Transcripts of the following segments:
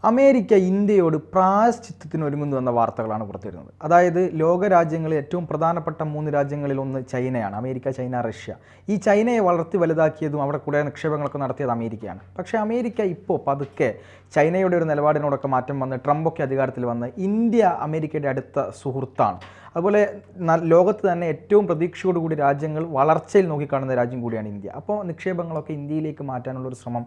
America ഇന്ത്യയോട് പ്രായശ്ചിത്തത്തിന് ഒരുങ്ങുന്നു എന്ന വാർത്തകളാണ് പുറത്തുവരുന്നത്. അതായത് ലോകരാജ്യങ്ങളിൽ ഏറ്റവും പ്രധാനപ്പെട്ട 3 രാജ്യങ്ങളിൽ ഒന്ന് ചൈനയാണ്. America, China, Russia. ഈ ചൈനയെ വളർത്തി വലുതാക്കിയതും അവിടെ കൂടെ നിക്ഷേപങ്ങളൊക്കെ നടത്തിയത് അമേരിക്കയാണ്. പക്ഷേ അമേരിക്ക ഇപ്പോൾ പതുക്കെ ചൈനയുടെ ഒരു നിലപാടിനോടൊക്കെ മാറ്റം വന്ന് ട്രംപൊക്കെ അധികാരത്തിൽ വന്ന് ഇന്ത്യ അമേരിക്കയുടെ അടുത്ത സുഹൃത്താണ്. അതുപോലെ ലോകത്ത് തന്നെ ഏറ്റവും പ്രതീക്ഷയോടുകൂടി രാജ്യങ്ങൾ വളർച്ചയിൽ നോക്കിക്കാണുന്ന രാജ്യം കൂടിയാണ് ഇന്ത്യ. അപ്പോൾ നിക്ഷേപങ്ങളൊക്കെ ഇന്ത്യയിലേക്ക് മാറ്റാനുള്ളൊരു ശ്രമം,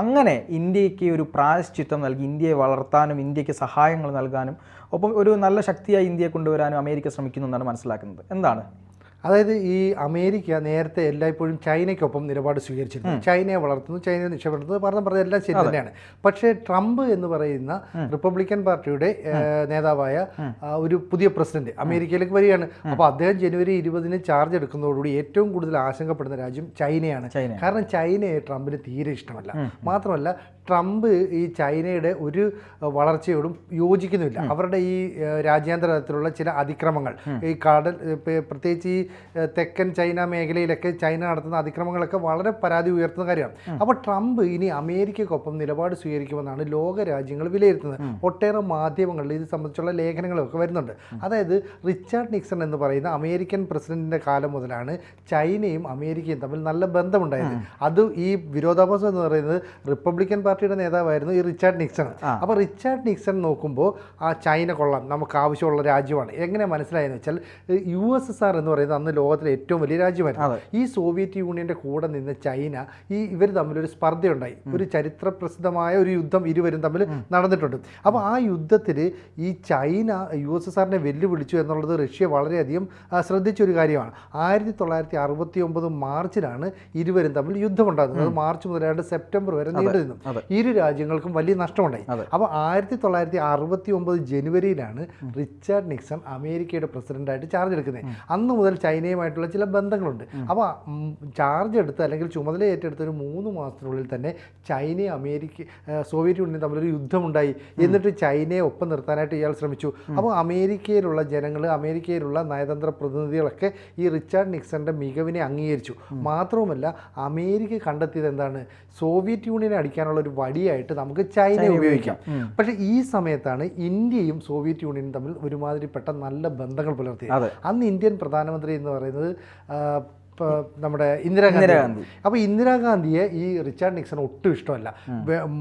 അങ്ങനെ ഇന്ത്യക്ക് ഒരു പ്രായശ്ചിത്തം നൽകി ഇന്ത്യയെ വളർത്താനും ഇന്ത്യക്ക് സഹായങ്ങൾ നൽകാനും ഒപ്പം ഒരു നല്ല ശക്തിയായി ഇന്ത്യയെ കൊണ്ടുവരാനും അമേരിക്ക ശ്രമിക്കുന്നു എന്നാണ് മനസ്സിലാക്കുന്നത്. എന്താണ്? അതായത് ഈ അമേരിക്ക നേരത്തെ എല്ലായ്പ്പോഴും ചൈനയ്ക്കൊപ്പം നിലപാട് സ്വീകരിച്ചിരുന്നു. ചൈനയെ വളർത്തുന്നു, ചൈനയെ നിക്ഷേപിക്കുന്നു, പറഞ്ഞ എല്ലാം ശരി തന്നെയാണ്. പക്ഷേ ട്രംപ് എന്ന് പറയുന്ന റിപ്പബ്ലിക്കൻ പാർട്ടിയുടെ നേതാവായ ഒരു പുതിയ പ്രസിഡന്റ് അമേരിക്കയിലേക്ക് വരികയാണ്. അപ്പോൾ അദ്ദേഹം ജനുവരി 20 ചാർജ് എടുക്കുന്നതോടുകൂടി ഏറ്റവും കൂടുതൽ ആശങ്കപ്പെടുന്ന രാജ്യം ചൈനയാണ്. കാരണം ചൈനയെ ട്രംപിന് തീരെ ഇഷ്ടമല്ല. മാത്രമല്ല ട്രംപ് ഈ ചൈനയുടെ ഒരു വളർച്ചയോടും യോജിക്കുന്നില്ല. അവരുടെ ഈ രാജ്യാന്തര തലത്തിലുള്ള ചില അതിക്രമങ്ങൾ, ഈ കടൽ, പ്രത്യേകിച്ച് ഈ തെക്കൻ ചൈന മേഖലയിലൊക്കെ ചൈന നടത്തുന്ന അതിക്രമങ്ങളൊക്കെ വളരെ പരാതി ഉയർത്തുന്ന കാര്യമാണ്. അപ്പോൾ ട്രംപ് ഇനി അമേരിക്കയ്ക്കൊപ്പം നിലപാട് സ്വീകരിക്കുമെന്നാണ് ലോക രാജ്യങ്ങൾ വിലയിരുത്തുന്നത്. ഒട്ടേറെ മാധ്യമങ്ങളിൽ ഇത് സംബന്ധിച്ചുള്ള ലേഖനങ്ങളൊക്കെ വരുന്നുണ്ട്. അതായത് റിച്ചാർഡ് നിക്സൺ എന്ന് പറയുന്ന അമേരിക്കൻ പ്രസിഡന്റിന്റെ കാലം മുതലാണ് ചൈനയും അമേരിക്കയും തമ്മിൽ നല്ല ബന്ധമുണ്ടായത്. അത് ഈ വിരോധാഭാസം എന്ന് പറയുന്നത് റിപ്പബ്ലിക്കൻ പാർട്ടിയുടെ നേതാവായിരുന്നു ഈ റിച്ചാർഡ് നിക്സൺ. അപ്പോൾ റിച്ചാർഡ് നിക്സൺ നോക്കുമ്പോൾ ആ ചൈന കൊള്ളാം, നമുക്ക് ആവശ്യമുള്ള രാജ്യമാണ്. എങ്ങനെ മനസ്സിലായെന്ന് വെച്ചാൽ USSR എന്ന് പറയുന്നത് അന്ന് ലോകത്തിലെ ഏറ്റവും വലിയ രാജ്യമായിരുന്നു. ഈ സോവിയറ്റ് യൂണിയൻ്റെ കൂടെ നിന്ന് ചൈന ഇവർ തമ്മിലൊരു സ്പർദ്ധയുണ്ടായി. ഒരു ചരിത്ര പ്രസിദ്ധമായ ഒരു യുദ്ധം ഇരുവരും തമ്മിൽ നടന്നിട്ടുണ്ട്. അപ്പോൾ ആ യുദ്ധത്തിൽ ഈ ചൈന USSRനെ വെല്ലുവിളിച്ചു എന്നുള്ളത് റഷ്യ വളരെയധികം ശ്രദ്ധിച്ചൊരു കാര്യമാണ്. 1969 മാർച്ചിലാണ് ഇരുവരും തമ്മിൽ യുദ്ധമുണ്ടാകുന്നത്. മാർച്ച് മുതലാണ്ട് സെപ്റ്റംബർ വരെ നീണ്ടുനിന്നു. ഇരു രാജ്യങ്ങൾക്കും വലിയ നഷ്ടമുണ്ടായി. അപ്പോൾ 1969 ജനുവരിയിലാണ് റിച്ചാർഡ് നിക്സൺ അമേരിക്കയുടെ പ്രസിഡന്റായിട്ട് ചാർജ് എടുക്കുന്നത്. അന്ന് മുതൽ ചൈനയുമായിട്ടുള്ള ചില ബന്ധങ്ങളുണ്ട്. അപ്പോൾ ചാർജ് എടുത്ത് അല്ലെങ്കിൽ ചുമതല ഏറ്റെടുത്ത ഒരു 3 മാസത്തിനുള്ളിൽ തന്നെ ചൈനയും സോവിയറ്റ് യൂണിയനും തമ്മിലൊരു യുദ്ധമുണ്ടായി. എന്നിട്ട് ചൈനയെ ഒപ്പം നിർത്താനായിട്ട് ഇയാൾ ശ്രമിച്ചു. അപ്പോൾ അമേരിക്കയിലുള്ള ജനങ്ങൾ, അമേരിക്കയിലുള്ള നയതന്ത്ര പ്രതിനിധികളൊക്കെ ഈ റിച്ചാർഡ് നിക്സന്റെ മികവിനെ അംഗീകരിച്ചു. മാത്രവുമല്ല അമേരിക്ക കണ്ടെത്തിയത് എന്താണ്? സോവിയറ്റ് യൂണിയനെ അടിക്കാനുള്ള ഒരു വടിയായിട്ട് നമുക്ക് ചൈനയെ ഉപയോഗിക്കാം. പക്ഷേ ഈ സമയത്താണ് ഇന്ത്യയും സോവിയറ്റ് യൂണിയനും തമ്മിൽ ഒരുമാതിരിപ്പെട്ട നല്ല ബന്ധങ്ങൾ പുലർത്തിയത്. അന്ന് ഇന്ത്യൻ പ്രധാനമന്ത്രി എന്ന് പറയുന്നത് നമ്മുടെ ഇന്ദിരാഗാന്ധി. അപ്പോൾ ഇന്ദിരാഗാന്ധിയെ ഈ റിച്ചാർഡ് നിക്സൺ ഒട്ടും ഇഷ്ടമല്ല.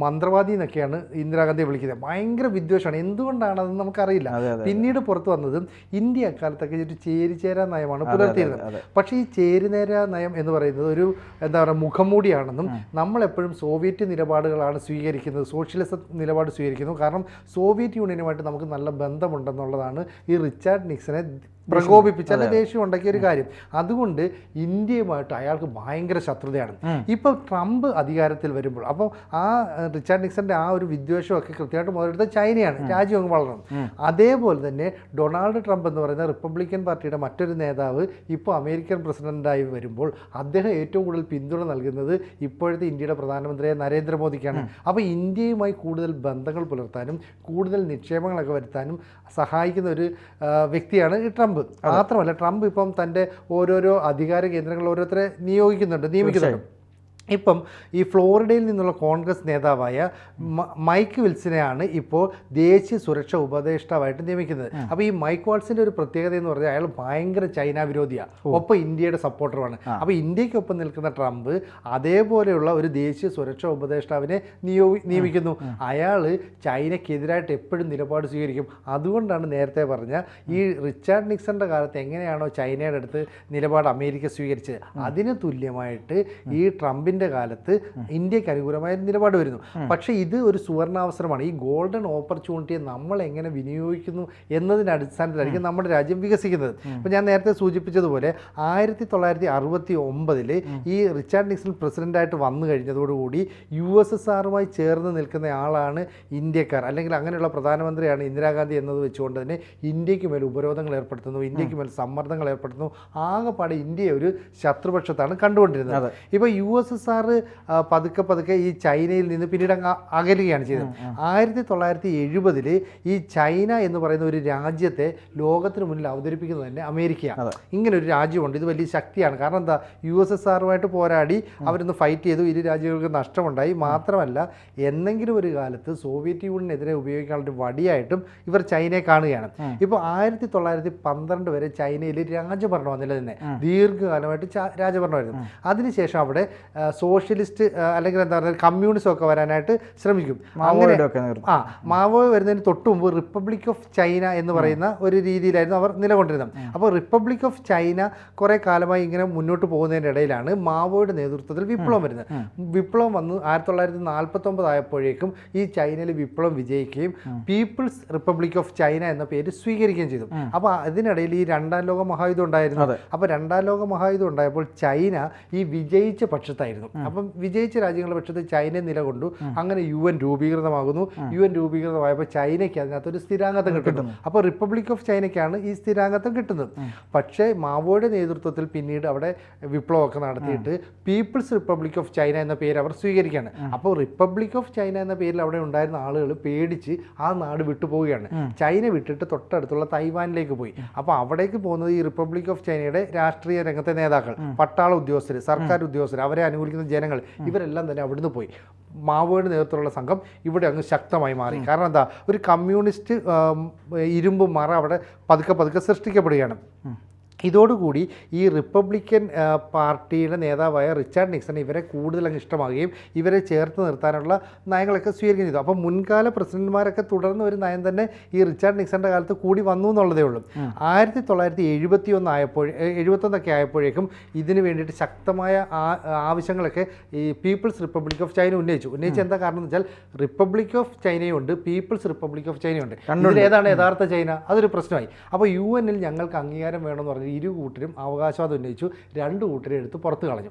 മന്ത്രവാദി എന്നൊക്കെയാണ് ഇന്ദിരാഗാന്ധിയെ വിളിക്കുന്നത്. ഭയങ്കര വിദ്വേഷമാണ്. എന്തുകൊണ്ടാണെന്ന് നമുക്കറിയില്ല. പിന്നീട് പുറത്തു വന്നത് ഇന്ത്യ അക്കാലത്തൊക്കെ ഒരു ചേരിചേരാ നയമാണ് പുലർത്തിയിരുന്നത്. പക്ഷേ ഈ ചേരിനേരാ നയം എന്ന് പറയുന്നത് ഒരു എന്താ പറയുക മുഖംമൂടിയാണെന്നും നമ്മളെപ്പോഴും സോവിയറ്റ് നിലപാടുകളാണ് സ്വീകരിക്കുന്നത്, സോഷ്യലിസ്റ്റ് നിലപാട് സ്വീകരിക്കുന്നു. കാരണം സോവിയറ്റ് യൂണിയനുമായിട്ട് നമുക്ക് നല്ല ബന്ധമുണ്ടെന്നുള്ളതാണ് ഈ റിച്ചാർഡ് നിക്സനെ പ്രകോപിപ്പിച്ച ദേഷ്യം ഉണ്ടാക്കിയ ഒരു കാര്യം. അതുകൊണ്ട് ഇന്ത്യയുമായിട്ട് അയാൾക്ക് ഭയങ്കര ശത്രുതയാണ്. ഇപ്പോൾ ട്രംപ് അധികാരത്തിൽ വരുമ്പോൾ അപ്പോൾ ആ റിച്ചാർഡ് നിക്സന്റെ ആ ഒരു വിദ്വേഷമൊക്കെ കൃത്യമായിട്ട് മുതലെടുത്ത ചൈനയാണ്. രാജ്യം അങ്ങ് വളർന്നു. അതേപോലെ തന്നെ ഡൊണാൾഡ് ട്രംപ് എന്ന് പറയുന്ന റിപ്പബ്ലിക്കൻ പാർട്ടിയുടെ മറ്റൊരു നേതാവ് ഇപ്പോൾ അമേരിക്കൻ പ്രസിഡന്റായി വരുമ്പോൾ അദ്ദേഹം ഏറ്റവും കൂടുതൽ പിന്തുണ നൽകുന്നത് ഇപ്പോഴത്തെ ഇന്ത്യയുടെ പ്രധാനമന്ത്രിയായ നരേന്ദ്രമോദിക്കാണ്. അപ്പോൾ ഇന്ത്യയുമായി കൂടുതൽ ബന്ധങ്ങൾ പുലർത്താനും കൂടുതൽ നിക്ഷേപങ്ങളൊക്കെ വരുത്താനും സഹായിക്കുന്ന ഒരു വ്യക്തിയാണ് ഈ ട്രംപ്. മാത്രമല്ല ട്രംപ് ഇപ്പം തൻ്റെ ഓരോരോ അധികാര കേന്ദ്രങ്ങൾ ഓരോരുത്തരെ നിയമിക്കുന്നുണ്ട്. ഇപ്പം ഈ ഫ്ലോറിഡയിൽ നിന്നുള്ള കോൺഗ്രസ് നേതാവായ മൈക്ക് വിൽസനെയാണ് ഇപ്പോൾ ദേശീയ സുരക്ഷാ ഉപദേഷ്ടാവായിട്ട് നിയമിക്കുന്നത്. അപ്പോൾ ഈ മൈക്ക് വാൾസിൻ്റെ ഒരു പ്രത്യേകത എന്ന് പറഞ്ഞാൽ അയാൾ ഭയങ്കര ചൈന വിരോധിയാണ്, ഒപ്പം ഇന്ത്യയുടെ സപ്പോർട്ടറുമാണ്. അപ്പോൾ ഇന്ത്യക്കൊപ്പം നിൽക്കുന്ന ട്രംപ് അതേപോലെയുള്ള ഒരു ദേശീയ സുരക്ഷാ ഉപദേഷ്ടാവിനെ നിയമിക്കുന്നു. അയാൾ ചൈനയ്ക്കെതിരായിട്ട് എപ്പോഴും നിലപാട് സ്വീകരിക്കും. അതുകൊണ്ടാണ് നേരത്തെ പറഞ്ഞ ഈ റിച്ചാർഡ് നിക്സന്റെ കാലത്ത് എങ്ങനെയാണോ ചൈനയുടെ അടുത്ത് നിലപാട് അമേരിക്ക സ്വീകരിച്ചത്, അതിന് തുല്യമായിട്ട് ഈ ട്രംപിൻ്റെ കാലത്ത് ഇന്ത്യക്ക് അനുകൂലമായ നിലപാട് വരുന്നു. പക്ഷേ ഇത് ഒരു സുവർണാവസരമാണ്. ഈ ഗോൾഡൻ ഓപ്പർച്യൂണിറ്റിയെ നമ്മൾ എങ്ങനെ വിനിയോഗിക്കുന്നു എന്നതിൻ്റെ അടിസ്ഥാനത്തിലായിരിക്കും നമ്മുടെ രാജ്യം വികസിക്കുന്നത്. ഇപ്പോൾ ഞാൻ നേരത്തെ സൂചിപ്പിച്ചതുപോലെ 1969 ഈ റിച്ചാർഡ് നിക്സൺ പ്രസിഡന്റായിട്ട് വന്നു കഴിഞ്ഞതോടുകൂടി USSRുമായി ചേർന്ന് നിൽക്കുന്ന ആളാണ് ഇന്ത്യക്കാർ, അല്ലെങ്കിൽ അങ്ങനെയുള്ള പ്രധാനമന്ത്രിയാണ് ഇന്ദിരാഗാന്ധി എന്നത് വെച്ചുകൊണ്ട് തന്നെ ഇന്ത്യക്ക് മേൽ ഉപരോധങ്ങൾ ഏർപ്പെടുത്തുന്നു, ഇന്ത്യക്ക് മേൽ സമ്മർദ്ദങ്ങൾ ഏർപ്പെടുത്തുന്നു. ആകെപ്പാടെ ഇന്ത്യയെ ഒരു ശത്രുപക്ഷത്താണ് കണ്ടുകൊണ്ടിരുന്നത്. ഇപ്പോൾ USSR USSR പതുക്കെ ഈ ചൈനയിൽ നിന്ന് പിന്നീട് അങ്ങ് അകലുകയാണ് ചെയ്തത്. 1970 ഈ ചൈന എന്ന് പറയുന്ന ഒരു രാജ്യത്തെ ലോകത്തിന് മുന്നിൽ അവതരിപ്പിക്കുന്നത് തന്നെ അമേരിക്കയാണ്. ഇങ്ങനെ ഒരു രാജ്യമുണ്ട്, ഇത് വലിയ ശക്തിയാണ്. കാരണം എന്താ, USSRുമായിട്ട് പോരാടി അവരൊന്ന് ഫൈറ്റ് ചെയ്തു, ഇരു രാജ്യങ്ങൾക്ക് നഷ്ടമുണ്ടായി. മാത്രമല്ല, എന്നെങ്കിലും ഒരു കാലത്ത് സോവിയറ്റ് യൂണിയനെതിരെ ഉപയോഗിക്കാനുള്ള ഒരു വടിയായിട്ടും ഇവർ ചൈനയെ കാണുകയാണ്. ഇപ്പോൾ 1912 വരെ ചൈനയിൽ രാജഭരണം നിലനിന്നെ, ദീർഘകാലമായിട്ട് രാജഭരണമായിരുന്നു. അതിനുശേഷം അവിടെ സോഷ്യലിസ്റ്റ് അല്ലെങ്കിൽ എന്താ പറയുക കമ്മ്യൂണിസം ഒക്കെ വരാനായിട്ട് ശ്രമിക്കും. അങ്ങനെ മാവോ വരുന്നതിന് തൊട്ട് മുമ്പ് റിപ്പബ്ലിക് ഓഫ് ചൈന എന്ന് പറയുന്ന ഒരു രീതിയിലായിരുന്നു അവർ നിലകൊണ്ടിരുന്നത്. അപ്പോൾ റിപ്പബ്ലിക് ഓഫ് ചൈന കുറേ കാലമായി ഇങ്ങനെ മുന്നോട്ട് പോകുന്നതിൻ്റെ ഇടയിലാണ് മാവോയുടെ നേതൃത്വത്തിൽ വിപ്ലവം വരുന്നത്. വിപ്ലവം വന്ന് 1949 ആയപ്പോഴേക്കും ഈ ചൈനയിൽ വിപ്ലവം വിജയിക്കുകയും പീപ്പിൾസ് റിപ്പബ്ലിക് ഓഫ് ചൈന എന്ന പേര് സ്വീകരിക്കുകയും ചെയ്തു. അപ്പോൾ അതിനിടയിൽ ഈ രണ്ടാം ലോക മഹായുദ്ധം ഉണ്ടായിരുന്നു. അപ്പോൾ രണ്ടാം ലോക മഹായുദ്ധം ഉണ്ടായപ്പോൾ ചൈന ഈ വിജയിച്ച പക്ഷത്തായിരുന്നു. അപ്പം വിജയിച്ച രാജ്യങ്ങളുടെ പക്ഷത്ത് ചൈന നിലകൊണ്ടു. അങ്ങനെ UN രൂപീകൃതമാകുന്നു. UN രൂപീകൃതമായപ്പോൾ ചൈനയ്ക്ക് അതിനകത്തൊരു സ്ഥിരാംഗത്വം കിട്ടുന്നു. അപ്പോൾ റിപ്പബ്ലിക് ഓഫ് ചൈനയ്ക്കാണ് ഈ സ്ഥിരാംഗത്വം കിട്ടുന്നത്. പക്ഷേ മാവോയുടെ നേതൃത്വത്തിൽ പിന്നീട് അവിടെ വിപ്ലവമൊക്കെ നടത്തിയിട്ട് പീപ്പിൾസ് റിപ്പബ്ലിക് ഓഫ് ചൈന എന്ന പേര് അവർ സ്വീകരിക്കുകയാണ്. അപ്പോൾ റിപ്പബ്ലിക് ഓഫ് ചൈന എന്ന പേരിൽ അവിടെ ഉണ്ടായിരുന്ന ആളുകൾ പേടിച്ച് ആ നാട് വിട്ടുപോവുകയാണ്. ചൈന വിട്ടിട്ട് തൊട്ടടുത്തുള്ള തൈവാനിലേക്ക് പോയി. അപ്പോൾ അവിടേക്ക് പോകുന്നത് ഈ റിപ്പബ്ലിക് ഓഫ് ചൈനയുടെ രാഷ്ട്രീയ രംഗത്തെ നേതാക്കൾ, പട്ടാള ഉദ്യോഗസ്ഥർ, സർക്കാർ ഉദ്യോഗസ്ഥർ, അവരെ അനുകൂലിക്കുന്ന ജനങ്ങൾ, ഇവരെല്ലാം തന്നെ അവിടുന്ന് പോയി. മാവോയുടെ നേതൃത്വത്തിലുള്ള സംഘം ഇവിടെ അങ്ങ് ശക്തമായി മാറി. കാരണം എന്താ, ഒരു കമ്മ്യൂണിസ്റ്റ് ഇരുമ്പ് മറ അവിടെ പതുക്കെ സൃഷ്ടിക്കപ്പെടുകയാണ്. ഇതോടുകൂടി ഈ റിപ്പബ്ലിക്കൻ പാർട്ടിയുടെ നേതാവായ റിച്ചാർഡ് നിക്സൺ ഇവരെ കൂടുതൽ അങ്ങ് ഇഷ്ടമാകുകയും ഇവരെ ചേർത്ത് നിർത്താനുള്ള നയങ്ങളൊക്കെ സ്വീകരിക്കുകയും ചെയ്തു. അപ്പോൾ മുൻകാല പ്രസിഡന്റുമാരൊക്കെ തുടർന്ന് ഒരു നയം തന്നെ ഈ റിച്ചാർഡ് നിക്സന്റെ കാലത്ത് കൂടി വന്നു എന്നുള്ളതേ ഉള്ളൂ. 1971 ആയപ്പോഴേക്കും ഇതിന് വേണ്ടിയിട്ട് ശക്തമായ ആവശ്യങ്ങളൊക്കെ ഈ പീപ്പിൾസ് റിപ്പബ്ലിക് ഓഫ് ചൈന ഉന്നയിച്ചു. എന്താ കാരണം എന്ന് വെച്ചാൽ, റിപ്പബ്ലിക് ഓഫ് ചൈനയുണ്ട്, പീപ്പിൾസ് റിപ്പബ്ലിക് ഓഫ് ചൈനയുണ്ട്. ഇതിലേതാണ് യഥാർത്ഥ ചൈന? അതൊരു പ്രശ്നമായി. അപ്പോൾ UN ഞങ്ങൾക്ക് അംഗീകാരം വേണമെന്ന് പറഞ്ഞ് ഇരു കൂട്ടരും അവകാശവാദം ഉന്നയിച്ചു. രണ്ട് കൂട്ടരെ എടുത്ത് പുറത്ത് കളഞ്ഞു.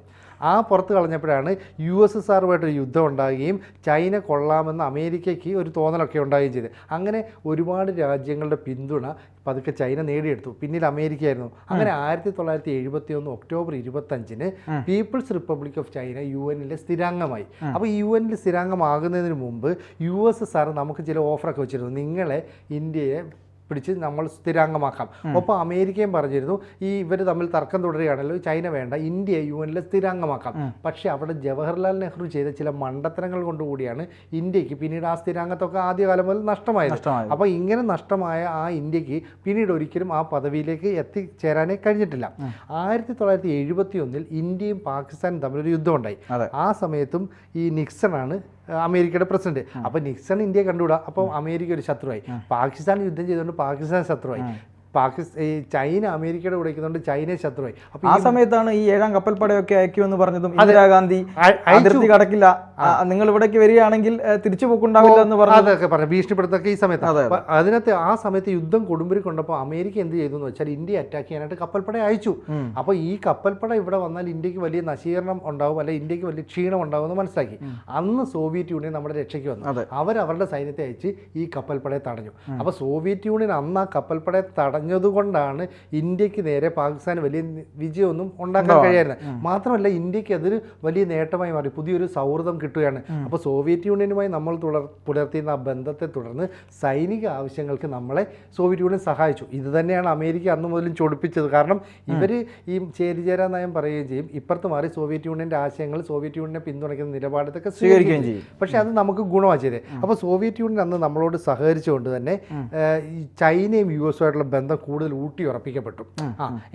പുറത്ത് കളഞ്ഞപ്പോഴാണ് USSRുമായിട്ടൊരു യുദ്ധം ഉണ്ടാകുകയും ചൈന കൊള്ളാമെന്ന് അമേരിക്കയ്ക്ക് ഒരു തോന്നലൊക്കെ ഉണ്ടാകുകയും ചെയ്തത്. അങ്ങനെ ഒരുപാട് രാജ്യങ്ങളുടെ പിന്തുണ പതുക്കെ ചൈന നേടിയെടുത്തു. പിന്നീട് അമേരിക്കയായിരുന്നു. അങ്ങനെ 1971 October 25 people's republic of China UN സ്ഥിരാംഗമായി. അപ്പോൾ UN സ്ഥിരാംഗമാകുന്നതിന് മുമ്പ് USSR നമുക്ക് ചില ഓഫറൊക്കെ വെച്ചിരുന്നു. നിങ്ങളെ ഇന്ത്യയെ പിടിച്ച് നമ്മൾ സ്ഥിരാംഗമാക്കാം. ഒപ്പം അമേരിക്കയും പറഞ്ഞിരുന്നു, ഈ ഇവർ തമ്മിൽ തർക്കം തുടരുകയാണല്ലോ, ചൈന വേണ്ട, ഇന്ത്യയെ UN സ്ഥിരാംഗമാക്കാം. പക്ഷേ അവിടെ ജവഹർലാൽ നെഹ്റു ചെയ്ത ചില മണ്ടത്തരങ്ങൾ കൊണ്ടുകൂടിയാണ് ഇന്ത്യക്ക് പിന്നീട് ആ സ്ഥിരാംഗത്വമൊക്കെ ആദ്യകാലം മുതൽ നഷ്ടമായത്. അപ്പോൾ ഇങ്ങനെ നഷ്ടമായ ആ ഇന്ത്യക്ക് പിന്നീട് ഒരിക്കലും ആ പദവിയിലേക്ക് എത്തിച്ചേരാനേ കഴിഞ്ഞിട്ടില്ല. 1971 ഇന്ത്യയും പാകിസ്ഥാനും തമ്മിലൊരു യുദ്ധമുണ്ടായി. ആ സമയത്തും ഈ നിക്സണാണ് അമേരിക്കയുടെ പ്രസിഡന്റ്. അപ്പോൾ നിക്സൺ ഇന്ത്യയെ കണ്ടുകൂടാ, അപ്പോൾ അമേരിക്ക ഒരു ശത്രുവായി. പാകിസ്ഥാൻ യുദ്ധം ചെയ്തുകൊണ്ട് പാകിസ്ഥാൻ ശത്രുവായി. ചൈന അമേരിക്കയുടെ കൂടെ നിൽക്കുന്നുണ്ട്, ചൈന ശത്രുവായി. അപ്പോൾ ആ സമയത്താണ് ഈ 7ാം കപ്പൽപ്പടയൊക്കെ അയക്കുമെന്ന് പറഞ്ഞതും ഇന്ദിരാഗാന്ധി അതിർത്തി കടക്കില്ല, നിങ്ങൾ ഇവിടേക്ക് വരികയാണെങ്കിൽ തിരിച്ചു പോക്കുണ്ടാവില്ല എന്ന് പറഞ്ഞു, അതൊക്കെ പറഞ്ഞു ഭീഷണിപ്പെടുത്തൊക്കെ ഈ സമയത്ത്. അതിനകത്ത് ആ സമയത്ത് യുദ്ധം കൊടുമ്പിരി കൊണ്ടപ്പോൾ അമേരിക്ക എന്ത് ചെയ്തു എന്ന് വെച്ചാൽ ഇന്ത്യയെ അറ്റാക്ക് ചെയ്യാനായിട്ട് കപ്പൽപ്പട അയച്ചു. അപ്പോൾ ഈ കപ്പൽപ്പട ഇവിടെ വന്നാൽ ഇന്ത്യക്ക് വലിയ നശീകരണം ഉണ്ടാവും, അല്ലെങ്കിൽ ഇന്ത്യക്ക് വലിയ ക്ഷീണം ഉണ്ടാവും എന്ന് മനസ്സിലാക്കി. അന്ന് സോവിയറ്റ് യൂണിയൻ നമ്മുടെ രക്ഷയ്ക്ക് വന്നു. അവരുടെ സൈന്യത്തെ അയച്ച് ഈ കപ്പൽപ്പടയെ തടഞ്ഞു. അപ്പോൾ സോവിയറ്റ് യൂണിയൻ അന്ന് ആ കപ്പൽപ്പടയെ തടഞ്ഞതുകൊണ്ടാണ് ഇന്ത്യക്ക് നേരെ പാകിസ്ഥാന് വലിയ വിജയമൊന്നും ഉണ്ടാക്കാൻ കഴിയായിരുന്നത്. മാത്രമല്ല ഇന്ത്യക്ക് അതൊരു വലിയ നേട്ടമായി മാറി, പുതിയൊരു സൗഹൃദം കിട്ടുകയാണ്. അപ്പോൾ സോവിയറ്റ് യൂണിയനുമായി നമ്മൾ പുലർത്തിയിരുന്ന ആ ബന്ധത്തെ തുടർന്ന് സൈനിക ആവശ്യങ്ങൾക്ക് നമ്മളെ സോവിയറ്റ് യൂണിയൻ സഹായിച്ചു. ഇത് തന്നെയാണ് അമേരിക്ക അന്ന് മുതലും ചൊടിപ്പിച്ചത്. കാരണം ഇവർ ഈ ചേരിചേരാ നയം പറയുകയും ചെയ്യും, ഇപ്പുറത്ത് മാറി സോവിയറ്റ് യൂണിയൻ്റെ ആശയങ്ങൾ, സോവിയറ്റ് യൂണിയനെ പിന്തുണയ്ക്കുന്ന നിലപാടത്തൊക്കെ സ്വീകരിക്കുകയും ചെയ്യും. പക്ഷേ അത് നമുക്ക് ഗുണമാണ് ചെയ്തത്. അപ്പോൾ സോവിയറ്റ് യൂണിയൻ അന്ന് നമ്മളോട് സഹകരിച്ചുകൊണ്ട് തന്നെ ചൈനയും US-ഉമായിട്ടുള്ള ബന്ധം കൂടുതൽ ഊട്ടി ഉറപ്പിക്കപ്പെട്ടു.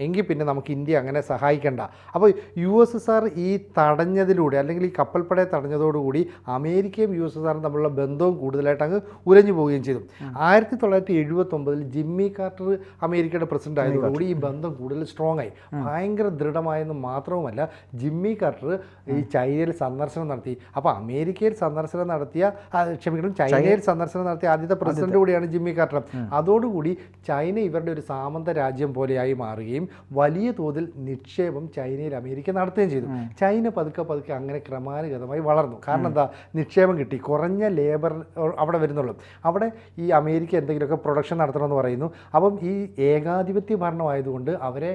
എങ്കിൽ പിന്നെ നമുക്ക് ഇന്ത്യ അങ്ങനെ സഹായിക്കേണ്ട. അപ്പോൾ USSR ഈ തടഞ്ഞതിലൂടെ, അല്ലെങ്കിൽ ഈ കപ്പൽപ്പടയെ തടഞ്ഞതോടുകൂടി അമേരിക്കയും USSRും തമ്മിലുള്ള ബന്ധവും കൂടുതലായിട്ട് അങ്ങ് ഉലഞ്ഞു പോവുകയും ചെയ്തു. 1979 ജിമ്മി കാർട്ടർ അമേരിക്കയുടെ പ്രസിഡന്റ് ആയതോടുകൂടി ഈ ബന്ധം കൂടുതൽ സ്ട്രോങ് ആയി, ഭയങ്കര ദൃഢമായെന്ന് മാത്രവുമല്ല, ജിമ്മി കാർട്ടർ ഈ ചൈനയിൽ സന്ദർശനം നടത്തി. അപ്പോൾ അമേരിക്കയിൽ സന്ദർശനം നടത്തിയ ചൈനയിൽ സന്ദർശനം നടത്തിയ ആദ്യത്തെ പ്രസിഡന്റ് കൂടിയാണ് ജിമ്മി കാർട്ടർ. അതോടുകൂടി ചൈന ഇവരുടെ അവരുടെ ഒരു സാമന്ത രാജ്യം പോലെയായി മാറുകയും വലിയ തോതിൽ നിക്ഷേപം ചൈനയിൽ അമേരിക്ക നടത്തുകയും ചെയ്തു. ചൈന പതുക്കെ അങ്ങനെ ക്രമാനുഗതമായി വളർന്നു. കാരണം എന്താ, നിക്ഷേപം കിട്ടി, കുറഞ്ഞ ലേബർ അവിടെ വരുന്നുള്ളൂ. അവിടെ ഈ അമേരിക്ക എന്തെങ്കിലുമൊക്കെ പ്രൊഡക്ഷൻ നടത്തണമെന്ന് പറയുന്നു. അപ്പം ഈ ഏകാധിപത്യ ഭരണമായതുകൊണ്ട് അവരെ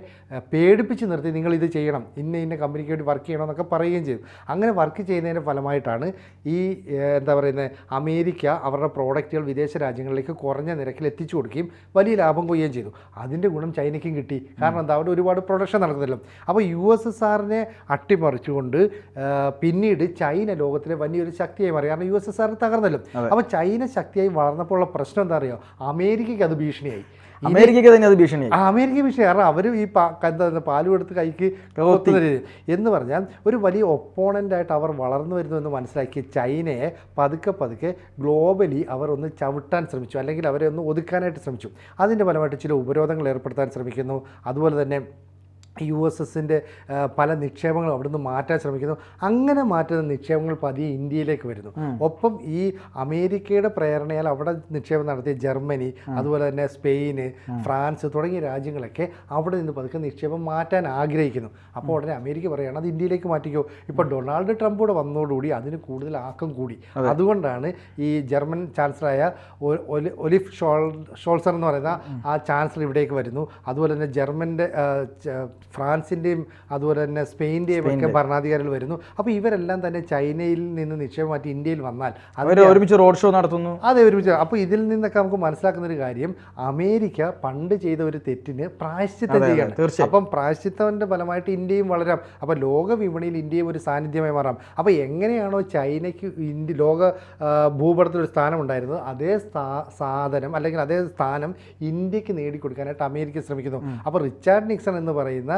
പേടിപ്പിച്ച് നിർത്തി, നിങ്ങൾ ഇത് ചെയ്യണം, ഇന്ന കമ്പനിക്ക് വേണ്ടി വർക്ക് ചെയ്യണമെന്നൊക്കെ പറയുകയും ചെയ്തു. അങ്ങനെ വർക്ക് ചെയ്യുന്നതിൻ്റെ ഫലമായിട്ടാണ് ഈ എന്താ പറയുന്നത്, അമേരിക്ക അവരുടെ പ്രോഡക്റ്റുകൾ വിദേശ രാജ്യങ്ങളിലേക്ക് കുറഞ്ഞ നിരക്കിൽ എത്തിച്ചു കൊടുക്കുകയും വലിയ ലാഭം കൊയ്യുകയും ചെയ്തു. അതിൻ്റെ ഗുണം ചൈനയ്ക്കും കിട്ടി. കാരണം എന്താ, അവിടെ ഒരുപാട് പ്രൊഡക്ഷൻ നടക്കുന്നില്ല. അപ്പോൾ USSRനെ അട്ടിമറിച്ചുകൊണ്ട് പിന്നീട് ചൈന ലോകത്തിലെ വലിയൊരു ശക്തിയായി മാറി. കാരണം USSR തകർന്നല്ലോ. അപ്പോൾ ചൈന ശക്തിയായി വളർന്നപ്പോൾ ഉള്ള പ്രശ്നം എന്താ അറിയോ, അമേരിക്കയ്ക്ക് അത് ഭീഷണിയായി. അമേരിക്കയ്ക്ക് തന്നെ അത് ഭീഷണിയായി. അമേരിക്ക ഭീഷണി. കാരണം അവർ ഈ എന്താ പാലും എടുത്ത് കൈക്ക് എന്ന് പറഞ്ഞാൽ ഒരു വലിയ ഒപ്പോണൻ്റായിട്ട് അവർ വളർന്നു വരുന്നു എന്ന് മനസ്സിലാക്കി ചൈനയെ പതുക്കെ ഗ്ലോബലി അവർ ഒന്ന് ചവിട്ടാൻ ശ്രമിച്ചു, അല്ലെങ്കിൽ അവരെ ഒന്ന് ഒതുക്കാനായിട്ട് ശ്രമിച്ചു. അതിൻ്റെ ഫലമായിട്ട് ചില ഉപരോധങ്ങൾ ഏർപ്പെടുത്താൻ ശ്രമിക്കുന്നു. അതുപോലെ തന്നെ USSൻ്റെ പല നിക്ഷേപങ്ങളും അവിടുന്ന് മാറ്റാൻ ശ്രമിക്കുന്നു. അങ്ങനെ മാറ്റുന്ന നിക്ഷേപങ്ങൾ പതിയെ ഇന്ത്യയിലേക്ക് വരുന്നു. ഒപ്പം ഈ അമേരിക്കയുടെ പ്രേരണയാൽ അവിടെ നിക്ഷേപം നടത്തിയ ജർമ്മനി, അതുപോലെ തന്നെ സ്പെയിന്, ഫ്രാൻസ് തുടങ്ങിയ രാജ്യങ്ങളൊക്കെ അവിടെ നിന്ന് പതുക്കെ നിക്ഷേപം മാറ്റാൻ ആഗ്രഹിക്കുന്നു. അപ്പോൾ ഉടനെ അമേരിക്ക പറയുകയാണ് അത് ഇന്ത്യയിലേക്ക് മാറ്റിക്കോ. ഇപ്പോൾ ഡൊണാൾഡ് ട്രംപ് കൂടെ വന്നതോടുകൂടി അതിന് കൂടുതൽ ആക്കം കൂടി. അതുകൊണ്ടാണ് ഈ ജർമ്മൻ ചാൻസലറായ ഒലിഫ് ഷോൾസർ എന്ന് പറയുന്ന ആ ചാൻസലർ ഇവിടേക്ക് വരുന്നു. അതുപോലെ തന്നെ ജർമ്മൻ്റെ ഫ്രാൻസിൻ്റെയും അതുപോലെ തന്നെ സ്പെയിൻ്റെയും ഒക്കെ ഭരണാധികാരികൾ വരുന്നു. അപ്പോൾ ഇവരെല്ലാം തന്നെ ചൈനയിൽ നിന്ന് നിക്ഷേപം മാറ്റി ഇന്ത്യയിൽ വന്നാൽ ഒരുമിച്ച് റോഡ് ഷോ നടത്തുന്നു. അതെ, ഒരുമിച്ച്. അപ്പോൾ ഇതിൽ നിന്നൊക്കെ നമുക്ക് മനസ്സിലാക്കുന്ന ഒരു കാര്യം, അമേരിക്ക പണ്ട് ചെയ്ത ഒരു തെറ്റിന് പ്രായശ്ചിത്തം ചെയ്യുകയാണ്. അപ്പം പ്രായശ്ചിത്തത്തിൻ്റെ ഫലമായിട്ട് ഇന്ത്യയും വളരാം. അപ്പോൾ ലോക വിപണിയിൽ ഇന്ത്യയും ഒരു സാന്നിധ്യമായി മാറാം. അപ്പോൾ എങ്ങനെയാണോ ചൈനയ്ക്ക് ലോക ഭൂപടത്തിലൊരു സ്ഥാനം ഉണ്ടായിരുന്നത്, അതേ സാധനം അല്ലെങ്കിൽ അതേ സ്ഥാനം ഇന്ത്യക്ക് നേടിക്കൊടുക്കാനായിട്ട് അമേരിക്ക ശ്രമിക്കുന്നു. അപ്പോൾ റിച്ചാർഡ് നിക്സൺ എന്ന് പറയുന്ന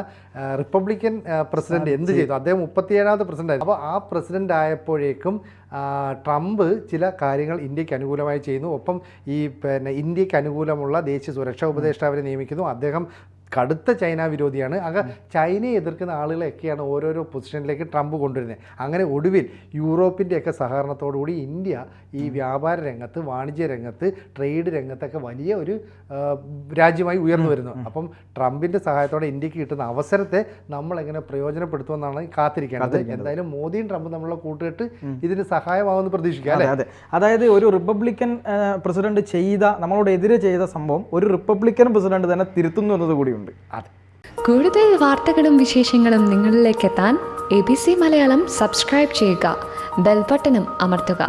റിപ്പബ്ലിക്കൻ പ്രസിഡന്റ് എന്ത് ചെയ്തു? അദ്ദേഹം 37ാമത്തെ പ്രസിഡന്റ് ആയിരുന്നു. അപ്പോൾ ആ പ്രസിഡന്റ് ആയപ്പോഴേക്കും ട്രംപ് ചില കാര്യങ്ങൾ ഇന്ത്യക്ക് അനുകൂലമായി ചെയ്യുന്നു. ഒപ്പം ഈ ഇന്ത്യക്ക് അനുകൂലമുള്ള ദേശീയ സുരക്ഷാ ഉപദേഷ്ടാവിനെ നിയമിക്കുന്നു. അദ്ദേഹം കടുത്ത ചൈന വിരോധിയാണ്. ചൈനയെ എതിർക്കുന്ന ആളുകളെയൊക്കെയാണ് ഓരോരോ പൊസിഷനിലേക്ക് ട്രംപ് കൊണ്ടുവരുന്നത്. അങ്ങനെ ഒടുവിൽ യൂറോപ്പിൻ്റെയൊക്കെ സഹകരണത്തോടുകൂടി ഇന്ത്യ ഈ വ്യാപാര രംഗത്ത്, വാണിജ്യ രംഗത്ത്, ട്രേഡ് രംഗത്തൊക്കെ വലിയ ഒരു രാജ്യമായി ഉയർന്നു വരുന്നു. അപ്പം ട്രംപിൻ്റെ സഹായത്തോടെ ഇന്ത്യക്ക് കിട്ടുന്ന അവസരത്തെ നമ്മൾ എങ്ങനെ പ്രയോജനപ്പെടുത്തുമെന്നാണ് കാത്തിരിക്കേണ്ടത്. എന്തായാലും മോദിയും ട്രംപും തമ്മിലുള്ള കൂട്ടുകെട്ട് ഇതിന് സഹായമാവുമെന്ന് പ്രതീക്ഷിക്കാം, അല്ലേ? അതെ, അതായത് ഒരു റിപ്പബ്ലിക്കൻ പ്രസിഡന്റ് നമ്മളോട് എതിരെ ചെയ്ത സംഭവം ഒരു റിപ്പബ്ലിക്കൻ പ്രസിഡന്റ് തന്നെ തിരുത്തുന്നു എന്നത് കൂടിയുണ്ട്. കൂടുതൽ വാർത്തകളും വിശേഷങ്ങളും നിങ്ങളിലേക്ക് എത്താൻ ABC മലയാളം സബ്സ്ക്രൈബ് ചെയ്യുക, ബെൽ ബട്ടണും അമർത്തുക.